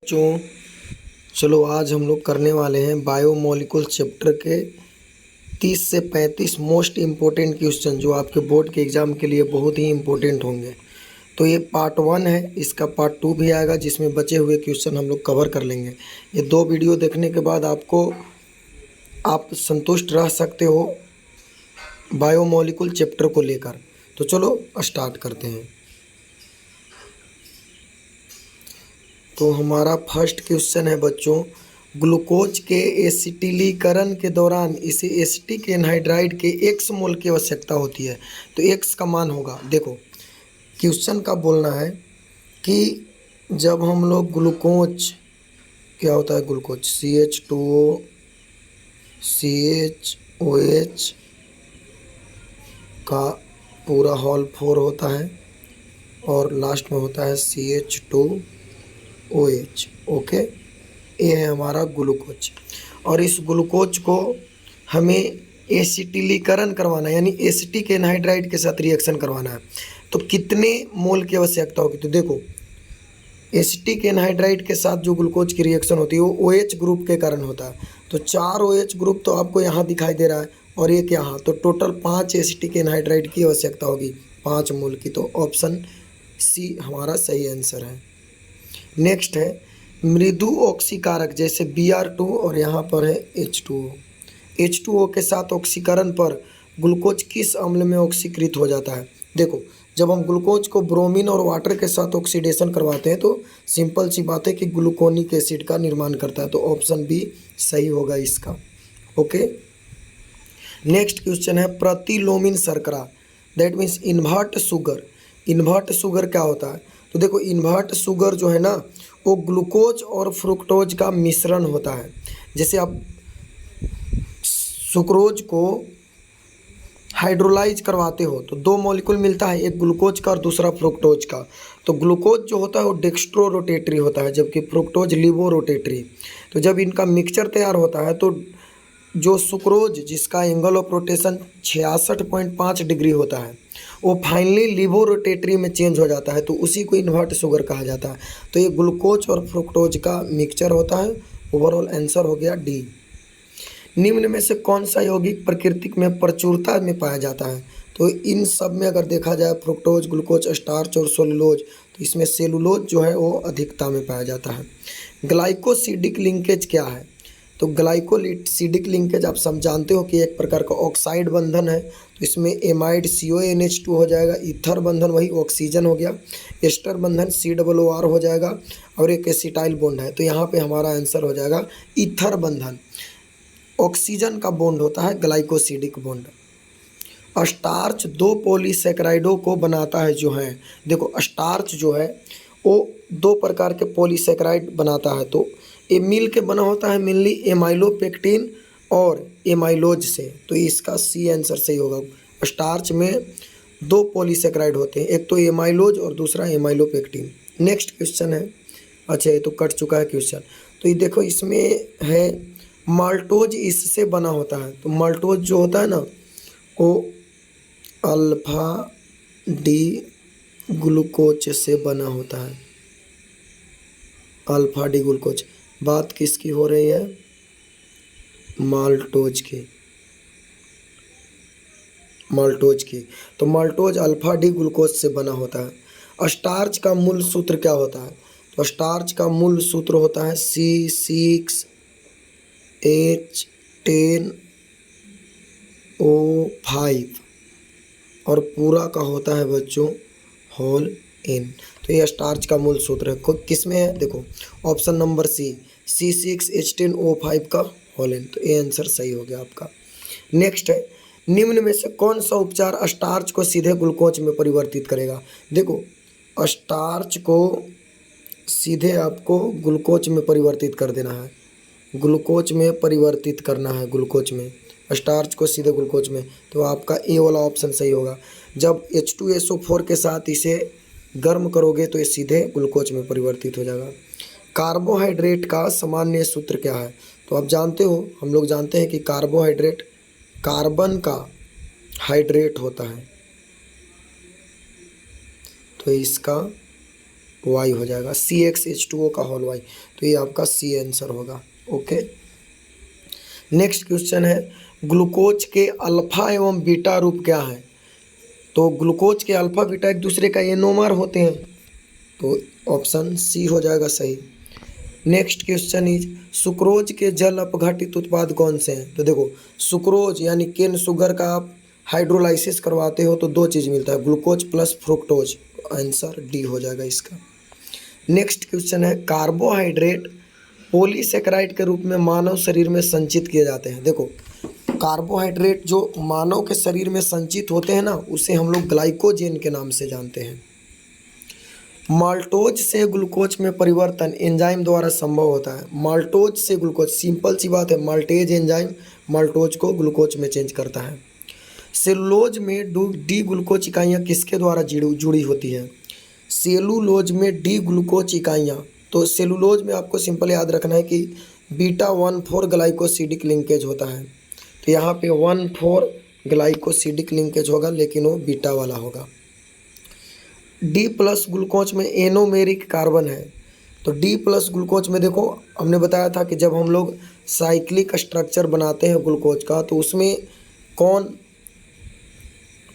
बच्चों, चलो आज हम लोग करने वाले हैं बायोमोलिकुल चैप्टर के 30 से 35 मोस्ट इम्पोर्टेंट क्वेश्चन जो आपके बोर्ड के एग्ज़ाम के लिए बहुत ही इम्पोर्टेंट होंगे। तो ये पार्ट 1 है, इसका पार्ट 2 भी आएगा जिसमें बचे हुए क्वेश्चन हम लोग कवर कर लेंगे। ये 2 वीडियो देखने के बाद आप संतुष्ट रह सकते हो बायोमोलिकुल चैप्टर को लेकर। तो चलो स्टार्ट करते हैं। तो हमारा फर्स्ट क्वेश्चन है बच्चों, ग्लूकोज के एसिटिलीकरण के दौरान इसे एसिटिक एनहाइड्राइड के x मोल की आवश्यकता होती है। तो x का मान होगा, देखो क्वेश्चन का बोलना है कि जब हम लोग ग्लूकोज, क्या होता है ग्लूकोज, CH2O CHOH का पूरा होल 4 होता है और लास्ट में होता है CH2OH। ओके, ये है हमारा ग्लूकोज और इस ग्लूकोज को हमें एसिटिलीकरण करवाना है, यानी एसिटिक एनहाइड्राइड के साथ रिएक्शन करवाना है। तो कितने मोल की आवश्यकता होगी? तो देखो एसिटिक एनहाइड्राइड के साथ जो ग्लूकोज की रिएक्शन होती है वो OH ग्रुप के कारण होता है। तो 4 OH ग्रुप तो आपको यहाँ दिखाई दे रहा है और एक यहाँ, तो टोटल 5 एसिटिक एनहाइड्राइड की आवश्यकता होगी, 5 मोल की। तो ऑप्शन सी हमारा सही आंसर है। नेक्स्ट है मृदु ऑक्सीकारक, जैसे Br2 और यहाँ पर है H2O। H2O के साथ ऑक्सीकरण पर ग्लूकोज किस अम्ल में ऑक्सीकृत हो जाता है? देखो जब हम ग्लूकोज को ब्रोमीन और वाटर के साथ ऑक्सीडेशन करवाते हैं तो सिंपल सी बात है कि ग्लूकोनिक एसिड का निर्माण करता है। तो ऑप्शन बी सही होगा इसका। ओके, नेक्स्ट क्वेश्चन है प्रतिलोमिन शर्करा, that means invert sugar. Invert sugar क्या होता है? तो देखो इन्वर्ट शुगर जो है ना वो ग्लूकोज और फ्रुक्टोज का मिश्रण होता है। जैसे आप सुक्रोज को हाइड्रोलाइज करवाते हो तो 2 मॉलिक्यूल मिलता है, एक ग्लूकोज का और दूसरा फ्रुक्टोज का। तो ग्लूकोज जो होता है वो डेक्स्ट्रो रोटेटरी होता है जबकि फ्रुक्टोज लिवो रोटेटरी। तो जब इनका मिक्सचर तैयार होता है तो जो सुक्रोज जिसका एंगल ऑफ रोटेशन 66.5 डिग्री होता है वो फाइनली लिवो रोटेटरी में चेंज हो जाता है, तो उसी को इन्वर्ट शुगर कहा जाता है। तो ये ग्लूकोज और फ्रुक्टोज का मिक्सचर होता है। ओवरऑल आंसर हो गया डी। निम्न में से कौन सा यौगिक प्रकृति में प्रचुरता में पाया जाता है? तो इन सब में अगर देखा जाए फ्रुक्टोज, ग्लूकोज, स्टार्च और सेलुलोज, तो इसमें सेलुलोज जो है वो अधिकता में पाया जाता है। ग्लाइकोसिडिक लिंकेज क्या है? तो ग्लाइकोसिडिक लिंकेज आप सब जानते हो कि एक प्रकार का ऑक्साइड बंधन है। तो इसमें एमाइड CONH2 हो जाएगा, ईथर बंधन वही ऑक्सीजन हो गया, एस्टर बंधन COOR हो जाएगा और एक एसिटाइल बॉन्ड है। तो यहाँ पे हमारा आंसर हो जाएगा ईथर बंधन। ऑक्सीजन का बॉन्ड होता है ग्लाइकोसिडिक बॉन्ड। स्टार्च 2 पॉलीसैकेराइडों को बनाता है जो है, देखो स्टार्च जो है वो 2 प्रकार के पॉलीसैकेराइड बनाता है। तो ये मिल के बना होता है मेनली एमाइलोपेक्टिन और एमाइलोज से। तो इसका सी आंसर सही होगा। स्टार्च में 2 पॉलीसैकेराइड होते हैं, एक तो एमाइलोज और दूसरा एमाइलोपेक्टिन। नेक्स्ट क्वेश्चन है, अच्छा ये तो कट चुका है क्वेश्चन। तो ये देखो इसमें है माल्टोज इससे बना होता है। तो माल्टोज जो होता है ना वो अल्फा डी ग्लूकोज से बना होता है, अल्फा डी ग्लूकोज। बात किसकी हो रही है? माल्टोज की, माल्टोज की। तो माल्टोज अल्फा डी ग्लूकोज से बना होता है। स्टार्च का मूल सूत्र क्या होता है? तो स्टार्च का मूल सूत्र होता है C6H10O5 और पूरा का होता है बच्चों होल N। तो ये स्टार्च का मूल सूत्र है। किस में है? देखो ऑप्शन नंबर सी, C6H10O5 का होल N। तो ये आंसर सही हो गया आपका। नेक्स्ट है निम्न में से कौन सा उपचार स्टार्च को सीधे ग्लूकोज में परिवर्तित करेगा? देखो स्टार्च को सीधे आपको ग्लूकोज में परिवर्तित कर देना है, ग्लूकोज में परिवर्तित करना है, ग्लूकोज में स्टार्च को सीधे ग्लूकोज में। तो आपका ए वाला ऑप्शन सही होगा। जब H2SO4 के साथ इसे गर्म करोगे तो ये सीधे ग्लूकोज में परिवर्तित हो जाएगा। कार्बोहाइड्रेट का सामान्य सूत्र क्या है? तो आप जानते हो, हम लोग जानते हैं कि कार्बोहाइड्रेट कार्बन का हाइड्रेट होता है। तो इसका वाई हो जाएगा, CxH2O का होल वाई। तो ये आपका सी आंसर होगा। ओके, नेक्स्ट क्वेश्चन है ग्लूकोज के अल्फा एवं बीटा रूप क्या है? तो ग्लूकोज के अल्फा बीटा एक दूसरे का एनोमर होते हैं, तो ऑप्शन सी हो जाएगा सही। नेक्स्ट क्वेश्चन इज सुक्रोज के जल अपघटित उत्पाद कौन से हैं? तो देखो सुक्रोज यानी केन शुगर का आप हाइड्रोलाइसिस करवाते हो तो दो चीज़ मिलता है, glucose plus fructose. Answer D हो जाएगा इसका। नेक्स्ट क्वेश्चन है कार्बोहाइड्रेट पॉलीसेकेराइड के रूप में मानव शरीर में संचित किए जाते हैं। देखो कार्बोहाइड्रेट जो मानव के शरीर में संचित होते हैं ना, उसे हम लोग ग्लाइकोजेन के नाम से जानते हैं। माल्टोज से ग्लूकोज में परिवर्तन एंजाइम द्वारा संभव होता है। माल्टोज से ग्लूकोज, सिंपल सी बात है, माल्टेज एंजाइम माल्टोज को ग्लूकोज में चेंज करता है। सेलुलोज में डी ग्लूकोज इकाइयाँ किसके द्वारा जुड़ी होती हैं? सेलुलोज में डी ग्लूकोज इकाइयाँ, तो सेलुलोज में आपको सिंपल याद रखना है कि β14 ग्लाइकोसिडिक लिंकेज होता है। तो यहाँ पे 14 ग्लाइकोसिडिक लिंकेज होगा, लेकिन वो बीटा वाला होगा। डी प्लस ग्लूकोज में एनोमेरिक कार्बन है। तो डी प्लस ग्लूकोज में देखो हमने बताया था कि जब हम लोग साइक्लिक स्ट्रक्चर बनाते हैं ग्लूकोज का, तो उसमें कौन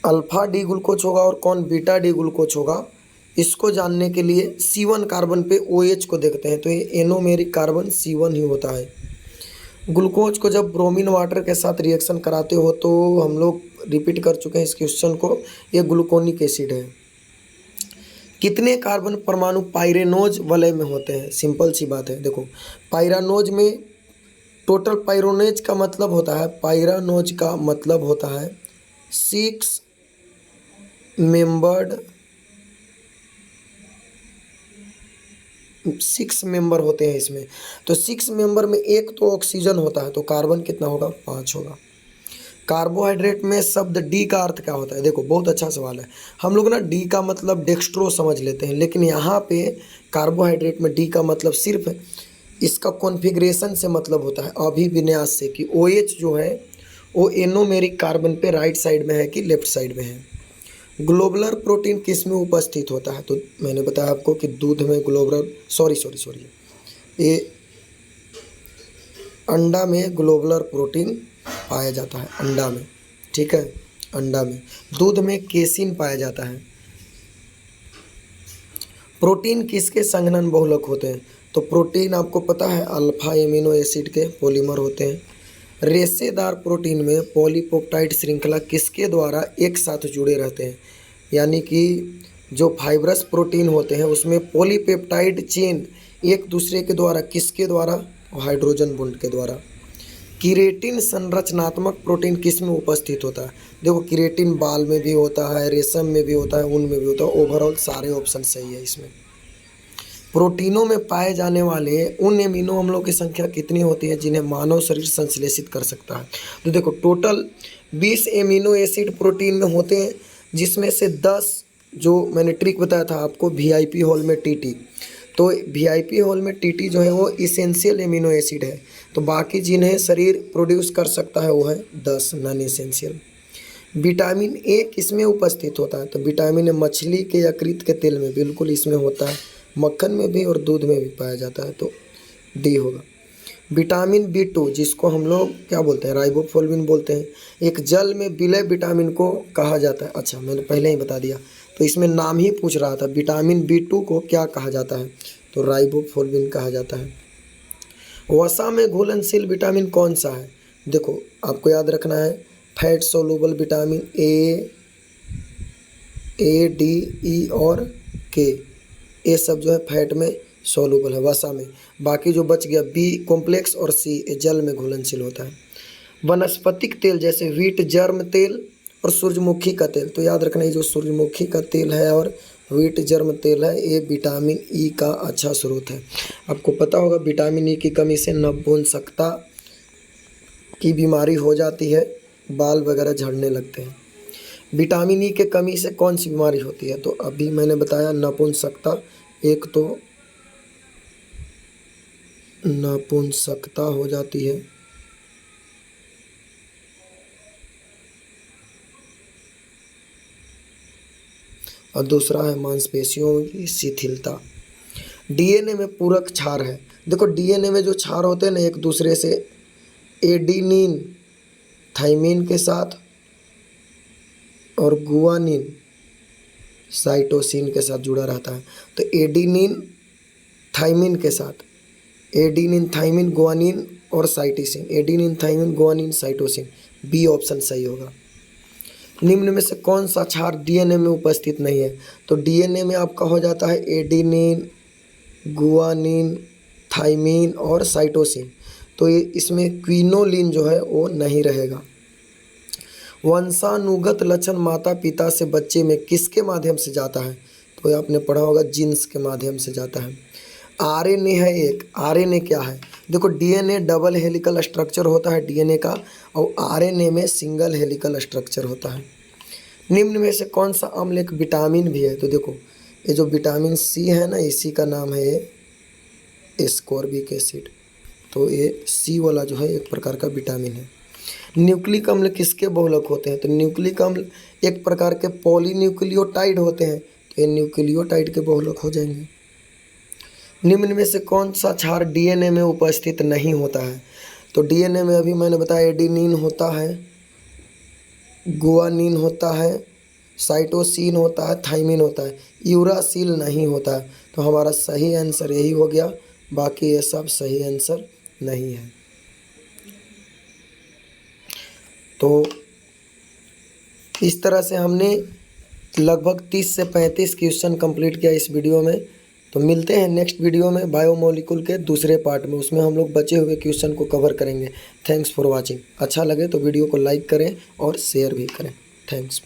अल्फा डी ग्लूकोज होगा और कौन बीटा डी ग्लूकोज होगा, इसको जानने के लिए C1 कार्बन पे OH को देखते हैं। तो ये एनोमेरिक कार्बन C1 ही होता है। ग्लूकोज को जब ब्रोमीन वाटर के साथ रिएक्शन कराते हो तो हम लोग रिपीट कर चुके हैं इस क्वेश्चन को, ये ग्लूकोनिक एसिड है। कितने कार्बन परमाणु पाइरेनोज वलय में होते हैं? सिंपल सी बात है, देखो पाइरानोज में टोटल पाइरोनेज का मतलब होता है, पाइरानोज का मतलब होता है 6 मेंबर होते हैं इसमें। तो 6 मेंबर में एक तो ऑक्सीजन होता है, तो कार्बन कितना होगा? 5 होगा। कार्बोहाइड्रेट में शब्द डी का अर्थ क्या होता है? देखो बहुत अच्छा सवाल है। हम लोग ना डी का मतलब डेक्स्ट्रो समझ लेते हैं, लेकिन यहाँ पे कार्बोहाइड्रेट में डी का मतलब सिर्फ इसका कॉन्फ़िगरेशन से मतलब होता है, अभिविन्यास से, कि OH जो है वो एनोमेरिक कार्बन पे राइट साइड में है कि लेफ्ट साइड में है। ग्लोबुलर प्रोटीन किस में उपस्थित होता है? तो मैंने बताया आपको कि दूध में ग्लोबुलर सॉरी ये अंडा में ग्लोबुलर प्रोटीन पाया जाता है, अंडा में, ठीक है, अंडा में। दूध में केसिन पाया जाता है। प्रोटीन किसके संघनन बहुलक होते हैं? तो प्रोटीन आपको पता है अल्फा एमिनो एसिड के पॉलीमर होते हैं। रेशेदार प्रोटीन में पॉलीपेप्टाइड श्रृंखला किसके द्वारा एक साथ जुड़े रहते हैं? यानी कि जो फाइब्रस प्रोटीन होते हैं उसमें पॉलीपेप्टाइड चेन एक दूसरे के द्वारा, किसके द्वारा? हाइड्रोजन बॉन्ड के द्वारा। किरेटिन संरचनात्मक प्रोटीन किस में उपस्थित होता है? देखो किरेटिन बाल में भी होता है, रेशम में भी होता है, ऊन में भी होता है। ओवरऑल सारे ऑप्शन सही है इसमें। प्रोटीनों में पाए जाने वाले उन एमिनो अम्लों की संख्या कितनी होती है जिन्हें मानव शरीर संश्लेषित कर सकता है? तो देखो टोटल 20 एमिनो एसिड प्रोटीन में होते हैं, जिसमें से 10 जो मैंने ट्रिक बताया था आपको VIP हॉल में TT, तो VIP हॉल में TT जो है वो इसेंशियल एमिनो एसिड है। तो बाकी जिन्हें शरीर प्रोड्यूस कर सकता है वो है 10 नॉन इसेंशियल। विटामिन ए किस में उपस्थित होता है? तो विटामिन ए मछली के यकृत के तेल में बिल्कुल इसमें होता है, मक्खन में भी और दूध में भी पाया जाता है, तो डी होगा। विटामिन B2 जिसको हम लोग क्या बोलते हैं? राइबोफ्लाविन बोलते हैं। एक जल में विलय विटामिन को कहा जाता है। अच्छा मैंने पहले ही बता दिया, तो इसमें नाम ही पूछ रहा था, विटामिन B2 को क्या कहा जाता है? तो राइबोफ्लाविन कहा जाता है। वसा में घुलनशील विटामिन कौन सा है? देखो आपको याद रखना है, fat soluble vitamin A, D, E और K, ये सब जो है फैट में सोलुबल है वसा में। बाकी जो बच गया B कॉम्प्लेक्स और C ये जल में घुलनशील होता है। वनस्पतिक तेल जैसे व्हीट जर्म तेल और सूरजमुखी का तेल, तो याद रखना ये जो सूरजमुखी का तेल है और व्हीट जर्म तेल है ये विटामिन E का अच्छा स्रोत है। आपको पता होगा विटामिन E की कमी से नपुंसकता की बीमारी हो जाती है, बाल वगैरह झड़ने लगते हैं। विटामिन E के कमी से कौन सी बीमारी होती है? तो अभी मैंने बताया नपुंसकता, एक तो नपुंसकता हो जाती है, और दूसरा है मांसपेशियों की शिथिलता। डीएनए में पूरक क्षार है। देखो डीएनए में जो क्षार होते हैं ना एक दूसरे से एडिनिन थाइमिन के साथ और गुआनिन साइटोसिन के साथ जुड़ा रहता है। तो एडिनिन थाइमिन के साथ एडिनिन थाइमिन गुआनिन और cytosine, adenine thymine guanine cytosine, B option सही होगा। निम्न में से कौन सा क्षार डीएनए में उपस्थित नहीं है? तो डीएनए में आपका हो जाता है एडिनिन, गुआनिन, थाइमिन और साइटोसिन। तो ये इसमें क्विनोलिन जो है वो नहीं रहेगा। वंशानुगत लक्षण माता पिता से बच्चे में किसके माध्यम से जाता है? तो ये आपने पढ़ा होगा जीन्स के माध्यम से जाता है। आरएनए है एक। आरएनए क्या है? देखो डीएनए डबल हेलिकल स्ट्रक्चर होता है डीएनए का, और आरएनए में सिंगल हेलिकल स्ट्रक्चर होता है। निम्न में से कौन सा अम्ल एक विटामिन भी है? तो देखो ये जो विटामिन सी है ना, इसी का नाम है एस्कॉर्बिक एसिड। तो ये सी वाला जो है एक प्रकार का विटामिन है। न्यूक्लिक अम्ल किसके बहुलक होते हैं? तो न्यूक्लिक अम्ल एक प्रकार के पॉलीन्यूक्लियोटाइड होते हैं, तो ये न्यूक्लियोटाइड के बहुलक हो जाएंगे। निम्न में से कौन सा क्षार डीएनए में उपस्थित नहीं होता है? तो डीएनए में अभी मैंने बताया एडिनिन होता है, गुआनिन होता है, साइटोसिन होता है, थाइमिन होता है, यूरासिल नहीं होता है। तो हमारा सही आंसर यही हो गया, बाकी ये सब सही आंसर नहीं है। तो इस तरह से हमने लगभग 30 से 35 क्वेश्चन कंप्लीट किया इस वीडियो में। तो मिलते हैं नेक्स्ट वीडियो में बायोमोलिक्यूल के दूसरे पार्ट में, उसमें हम लोग बचे हुए क्वेश्चन को कवर करेंगे। Thanks for watching. अच्छा लगे तो वीडियो को लाइक करें और शेयर भी करें। थैंक्स।